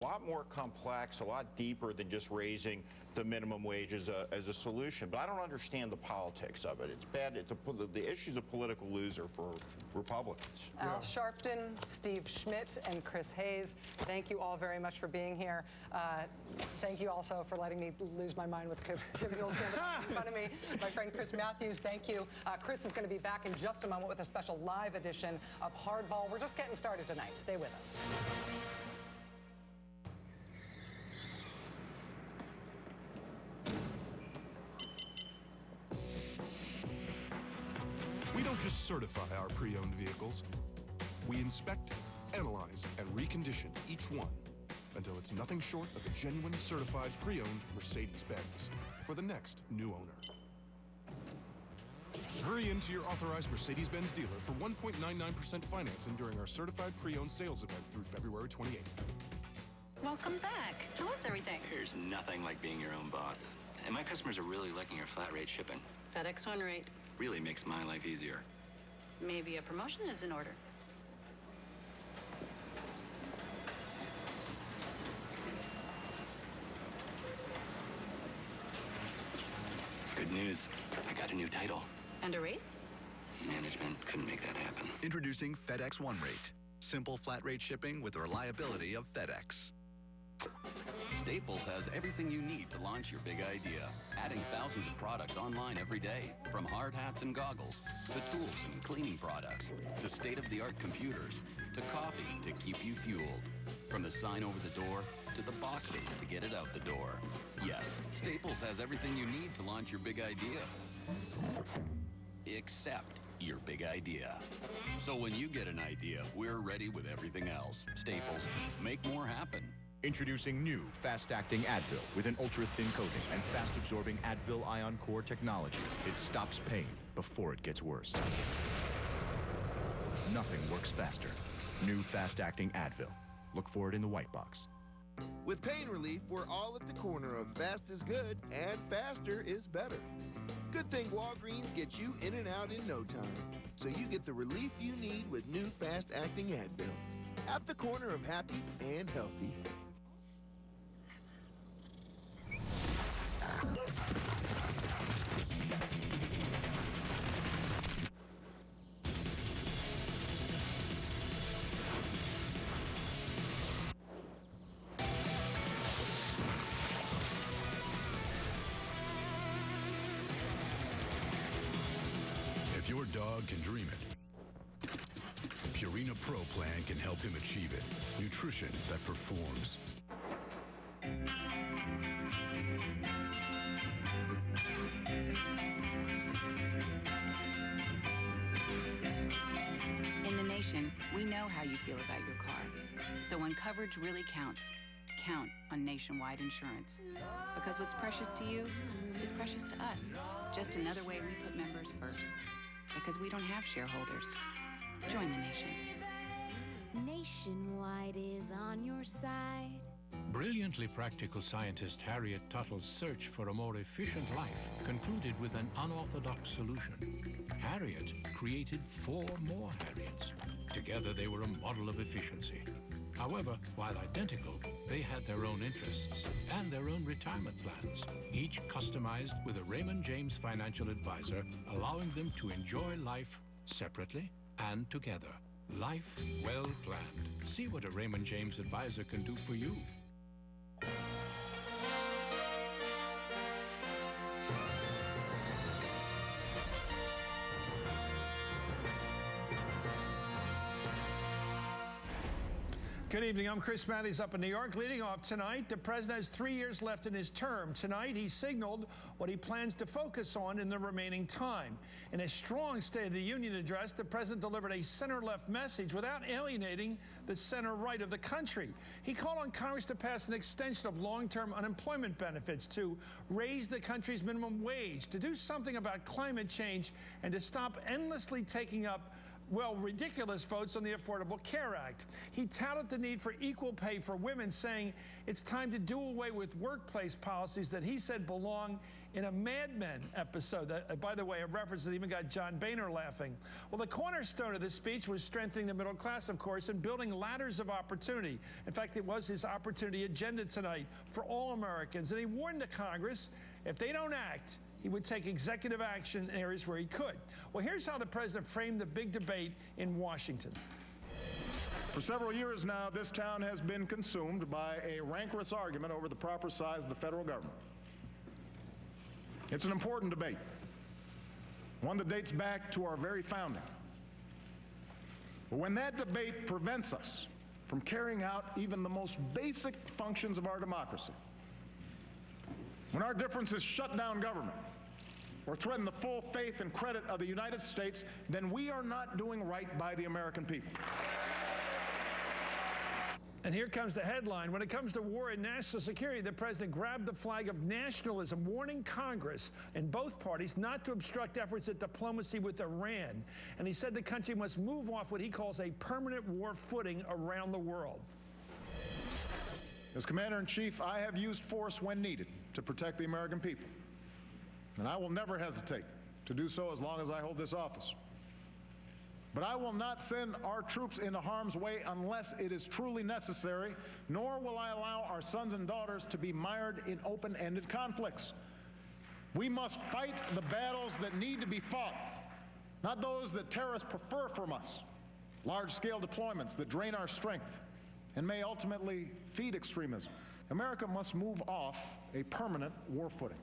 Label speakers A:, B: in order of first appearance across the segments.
A: A lot more complex, a lot deeper than just raising the minimum wage as a solution. But I don't understand the politics of it. It's bad. The issue's a political loser for Republicans.
B: Al Sharpton, Steve Schmidt, and Chris Hayes, thank you all very much for being here. Thank you also for letting me lose my mind with Tim Muell's in front of me. My friend Chris Matthews, thank you. Chris is going to be back in just a moment with a special live edition of Hardball. We're just getting started tonight. Stay with us.
C: We don't just certify our pre-owned vehicles. We inspect, analyze, and recondition each one until it's nothing short of a genuine certified pre-owned Mercedes-Benz for the next new owner. Hurry into your authorized Mercedes-Benz dealer for 1.99% financing during our certified pre-owned sales event through February 28th.
D: Welcome back. How was everything?
E: There's nothing like being your own boss. And my customers are really liking your flat rate shipping.
D: FedEx One Rate.
E: Really makes my life easier.
D: Maybe a promotion is in order.
E: Good news. I got a new title.
D: And a raise?
E: Management couldn't make that happen.
F: Introducing FedEx One Rate. Simple flat rate shipping with the reliability of FedEx.
G: Staples has everything you need to launch your big idea, adding thousands of products online every day, from hard hats and goggles, to tools and cleaning products, to state-of-the-art computers, to coffee to keep you fueled. From the sign over the door, to the boxes to get it out the door. Yes, Staples has everything you need to launch your big idea. Except your big idea. So when you get an idea, we're ready with everything else. Staples, make more happen.
H: Introducing new fast-acting Advil with an ultra-thin coating and fast-absorbing Advil Ion Core technology. It stops pain before it gets worse. Nothing works faster. New fast-acting Advil. Look for it in the white box.
I: With pain relief, we're all at the corner of fast is good and faster is better. Good thing Walgreens gets you in and out in no time, so you get the relief you need with new fast-acting Advil. At the corner of happy and healthy.
C: If your dog can dream it, Purina Pro Plan can help him achieve it. Nutrition that performs.
J: In the Nation, we know how you feel about your car. So when coverage really counts, count on Nationwide Insurance. Because what's precious to you is precious to us. Just another way we put members first. Because we don't have shareholders. Join the Nation.
K: Nationwide is on your side.
L: Brilliantly practical scientist Harriet Tuttle's search for a more efficient life concluded with an unorthodox solution. Harriet created 4 more Harriets. Together they were a model of efficiency. However, while identical, they had their own interests and their own retirement plans, each customized with a Raymond James financial advisor, allowing them to enjoy life separately and together. Life well planned. See what a Raymond James advisor can do for you.
M: Good evening. I'm Chris Matthews up in New York. Leading off tonight, the president has 3 years left in his term. Tonight, he signaled what he plans to focus on in the remaining time. In a strong State of the Union address, the president delivered a center-left message without alienating the center-right of the country. He called on Congress to pass an extension of long-term unemployment benefits, to raise the country's minimum wage, to do something about climate change, and to stop endlessly taking up well, ridiculous votes on the Affordable Care Act. He touted the need for equal pay for women, saying it's time to do away with workplace policies that he said belong in a Mad Men episode. By the way, a reference that even got John Boehner laughing. Well, the cornerstone of this speech was strengthening the middle class, of course, and building ladders of opportunity. In fact, it was his opportunity agenda tonight for all Americans. And he warned the Congress, if they don't act, he would take executive action in areas where he could. Well, here's how the president framed the big debate in Washington.
N: For several years now, this town has been consumed by a rancorous argument over the proper size of the federal government. It's an important debate, one that dates back to our very founding. But when that debate prevents us from carrying out even the most basic functions of our democracy, when our differences shut down government or threaten the full faith and credit of the United States, then we are not doing right by the American people.
M: And here comes the headline. When it comes to war and national security, the president grabbed the flag of nationalism, warning Congress and both parties not to obstruct efforts at diplomacy with Iran. And he said the country must move off what he calls a permanent war footing around the world.
N: As Commander-in-Chief, I have used force when needed to protect the American people. And I will never hesitate to do so as long as I hold this office. But I will not send our troops into harm's way unless it is truly necessary, nor will I allow our sons and daughters to be mired in open-ended conflicts. We must fight the battles that need to be fought, not those that terrorists prefer from us. Large-scale deployments that drain our strength and may ultimately feed extremism. America must move off a permanent war footing.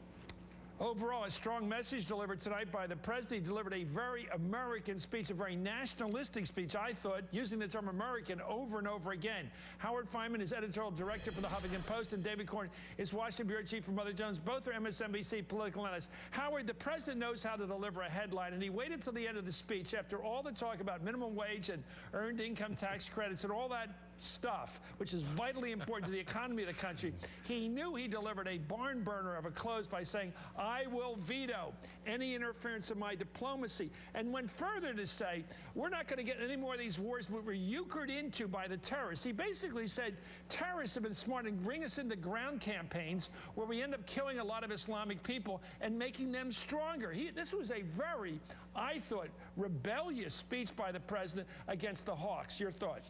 M: Overall, a strong message delivered tonight by the president. He delivered a very American speech, a very nationalistic speech, I thought, using the term American over and over again. Howard Fineman is editorial director for the Huffington Post, and David Corn is Washington bureau chief for Mother Jones. Both are MSNBC political analysts. Howard, the president knows how to deliver a headline, and he waited till the end of the speech after all the talk about minimum wage and earned income tax credits and all that stuff, which is vitally important to the economy of the country. He knew he delivered a barn burner of a close by saying, I will veto any interference in my diplomacy, and went further to say, we're not going to get any more of these wars that were euchred into by the terrorists. He basically said, terrorists have been smart and bring us into ground campaigns where we end up killing a lot of Islamic people and making them stronger. This was a very, I thought, rebellious speech by the president against the hawks. Your thought?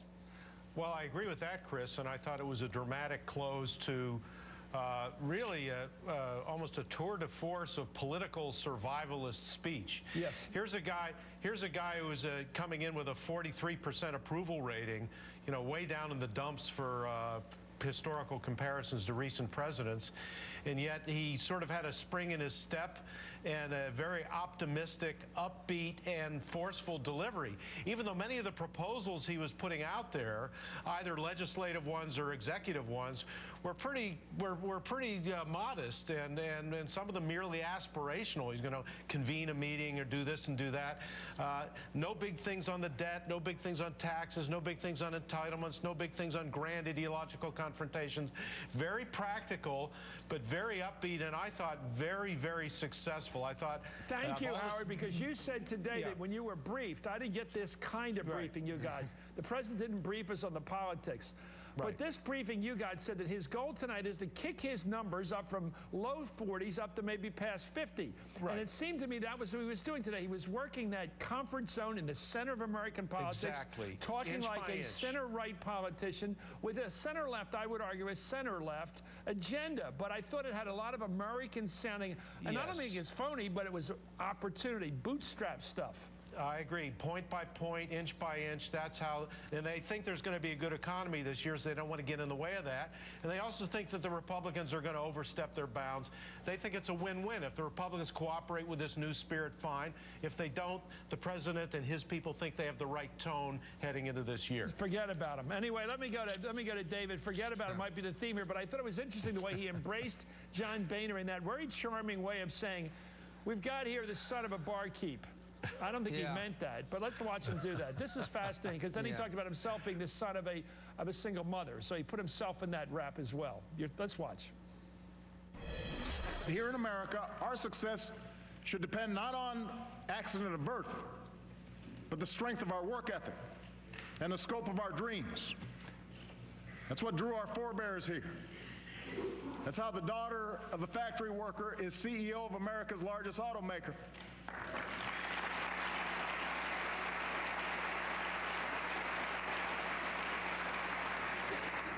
O: Well, I agree with that, Chris, and I thought it was a dramatic close to really almost a tour de force of political survivalist speech.
M: Yes.
O: Here's a guy who is coming in with a 43% approval rating, you know, way down in the dumps for historical comparisons to recent presidents, and yet he sort of had a spring in his step and a very optimistic, upbeat, and forceful delivery. Even though many of the proposals he was putting out there, either legislative ones or executive ones, were pretty modest, and some of them merely aspirational. He's going to convene a meeting or do this and do that. No big things on the debt, no big things on taxes, no big things on entitlements, no big things on grand ideological confrontations. Very practical, but very upbeat, and I thought very, very successful. I thought.
M: Thank you, Howard, because you said today that when you were briefed, I didn't get this kind of briefing you got. The president didn't brief us on the politics. But this briefing you got said that his goal tonight is to kick his numbers up from low 40s up to maybe past 50. And it seemed to me that was what he was doing today. He was working that comfort zone in the center of American politics, talking like a center-right politician with a center-left, I would argue, a center-left agenda. But I thought it had a lot of American sounding, and I don't think it's phony, but it was opportunity, bootstrap stuff.
O: I agree. Point by point, inch by inch, that's how, and they think there's going to be a good economy this year, so they don't want to get in the way of that. And they also think that the Republicans are going to overstep their bounds. They think it's a win-win. If the Republicans cooperate with this new spirit, fine. If they don't, the president and his people think they have the right tone heading into this year.
M: Forget about him. Anyway, let me go to David. Forget about him might be the theme here, but I thought it was interesting the way he embraced John Boehner in that very charming way of saying, we've got here the son of a barkeep. I don't think he meant that, but let's watch him do that. This is fascinating, because then he talked about himself being the son of a single mother, so he put himself in that rap as well. Let's watch.
N: Here in America, our success should depend not on accident of birth, but the strength of our work ethic and the scope of our dreams. That's what drew our forebears here. That's how the daughter of a factory worker is CEO of America's largest automaker.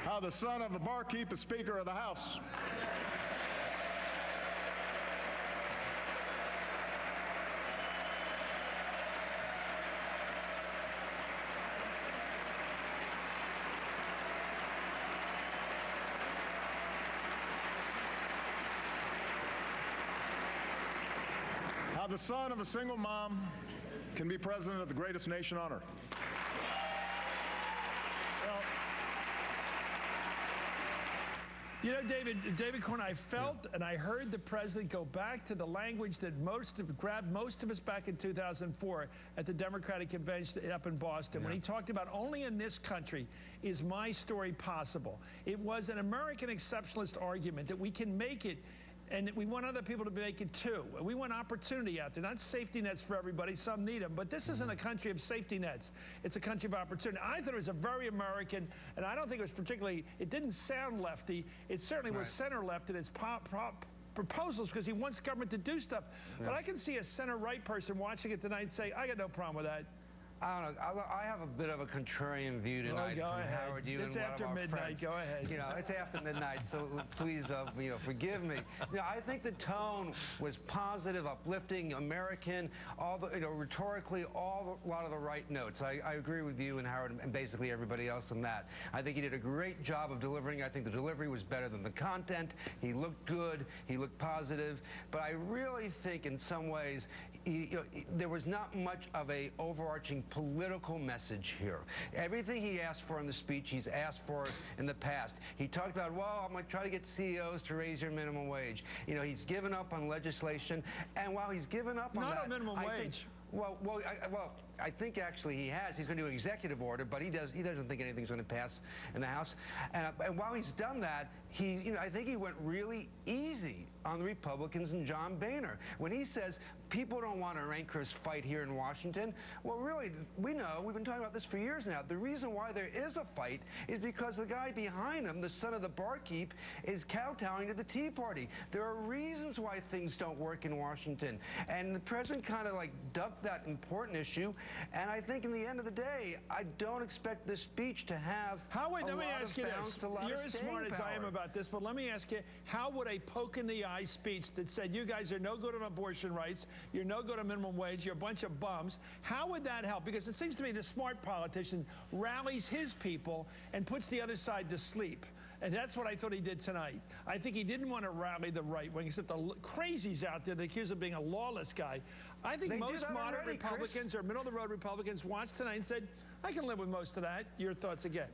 N: How the son of a barkeep is Speaker of the House. How the son of a single mom can be president of the greatest nation on earth.
M: You know, David Corn, I felt and I heard the president go back to the language that grabbed most of us back in 2004 at the Democratic Convention up in Boston, when he talked about only in this country is my story possible. It was an American exceptionalist argument that we can make it, and we want other people to make it too. We want opportunity out there, not safety nets for everybody. Some need them, but this isn't a country of safety nets. It's a country of opportunity. I thought it was a very American, and I don't think it was particularly, it didn't sound lefty. It certainly was center left in its proposals because he wants government to do stuff. But I can see a center-right person watching it tonight and say, I got no problem with that.
P: I don't know. I have a bit of a contrarian view tonight from Howard. You
M: it's
P: and one
M: after
P: of our
M: midnight.
P: friends.
M: Go ahead.
P: You know, it's after midnight, so please, forgive me. You know, I think the tone was positive, uplifting, American, all the, rhetorically, a lot of the right notes. I agree with you and Howard and basically everybody else on that. I think he did a great job of delivering. I think the delivery was better than the content. He looked good. He looked positive. But I really think, in some ways, there was not much of a overarching political message here. Everything he asked for in the speech, he's asked for in the past. He talked about, well, I'm going to try to get CEOs to raise your minimum wage. You know, he's given up on legislation, and while he's given up on that,
M: not a minimum wage.
P: I think actually he has. He's going to do an executive order, but he doesn't think anything's going to pass in the House. And while he's done that, I think he went really easy on the Republicans and John Boehner when he says people don't want a rancorous fight here in Washington. Well, really, we know, we've been talking about this for years now. The reason why there is a fight is because the guy behind him, the son of the barkeep, is kowtowing to the Tea Party. There are reasons why things don't work in Washington. And the president kind of like ducked that important issue. And I think in the end of the day, I don't expect this speech to have
M: Howard, let me ask you
P: bounce,
M: this. You're as smart as I am about this, but let me ask you, how would a poke-in-the-eye speech that said, you guys are no good on abortion rights, you're no good on minimum wage, you're a bunch of bums, how would that help? Because it seems to me the smart politician rallies his people and puts the other side to sleep. And that's what I thought he did tonight. I think he didn't want to rally the right wing, except the crazies out there that accuse him of being a lawless guy. I think most moderate Republicans or middle-of-the-road Republicans watched tonight and said, I can live with most of that. Your thoughts again?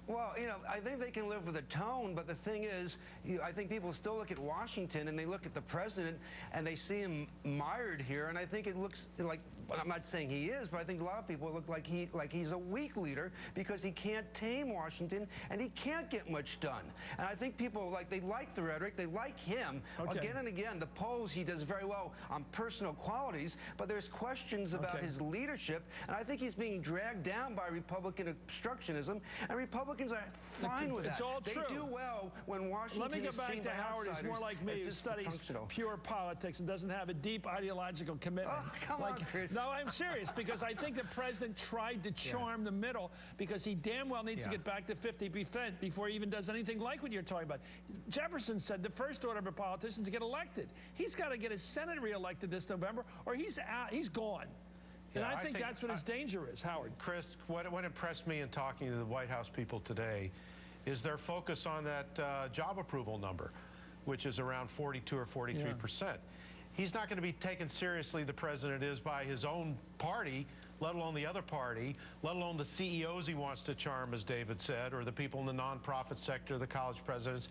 P: Well, I think they can live with the tone, but the thing is, I think people still look at Washington and they look at the president and they see him mired here, and I think it looks like, I'm not saying he is, but I think a lot of people look like he's a weak leader because he can't tame Washington and he can't get much done. And I think people they like the rhetoric, they like him. Again and again, the polls, he does very well on personal qualities, but there's questions about his leadership, and I think he's being dragged down by Republican obstructionism, and Republicans are fine with that.
M: It's all true.
P: They do well when Washington
M: Let me go
P: is
M: back
P: seen
M: to
P: by
M: Howard. He's more like me, who studies pure politics and doesn't have a deep ideological commitment.
P: Oh, come on, Chris.
M: No, I'm serious, because I think the president tried to charm the middle because he damn well needs to get back to 50% before he even does anything like what you're talking about. Jefferson said the first order of a politician is to get elected. He's got to get his Senate reelected this November, or he's out. He's gone. And I think that's what his danger is, Howard.
O: Chris, what impressed me in talking to the White House people today is their focus on that job approval number, which is around 42 or 43%. He's not going to be taken seriously, the president is, by his own party, let alone the other party, let alone the CEOs he wants to charm, as David said, or the people in the nonprofit sector, the college presidents.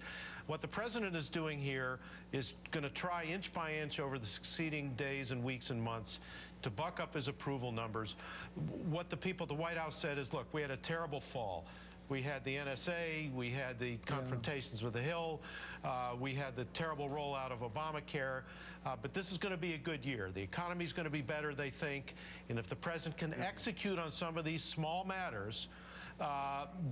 O: What the president is doing here is going to try inch by inch over the succeeding days and weeks and months to buck up his approval numbers. What the people at the White House said is, look, we had a terrible fall. We had the NSA, we had the confrontations with the Hill, we had the terrible rollout of Obamacare, but this is going to be a good year. The economy is going to be better, they think, and if the president can execute on some of these small matters,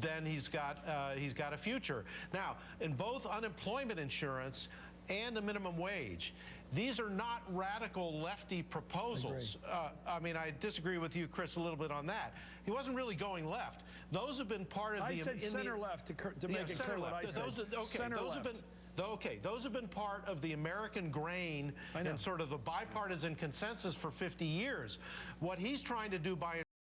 O: then he's got a future. Now, in both unemployment insurance and the minimum wage, these are not radical lefty proposals. I mean, I disagree with you, Chris, a little bit on that. He wasn't really going left. Those have been part of the...
M: I said center left to make it clear what I said. Center left.
O: Those have been part of the American grain and sort of the bipartisan consensus for 50 years. What he's trying to do by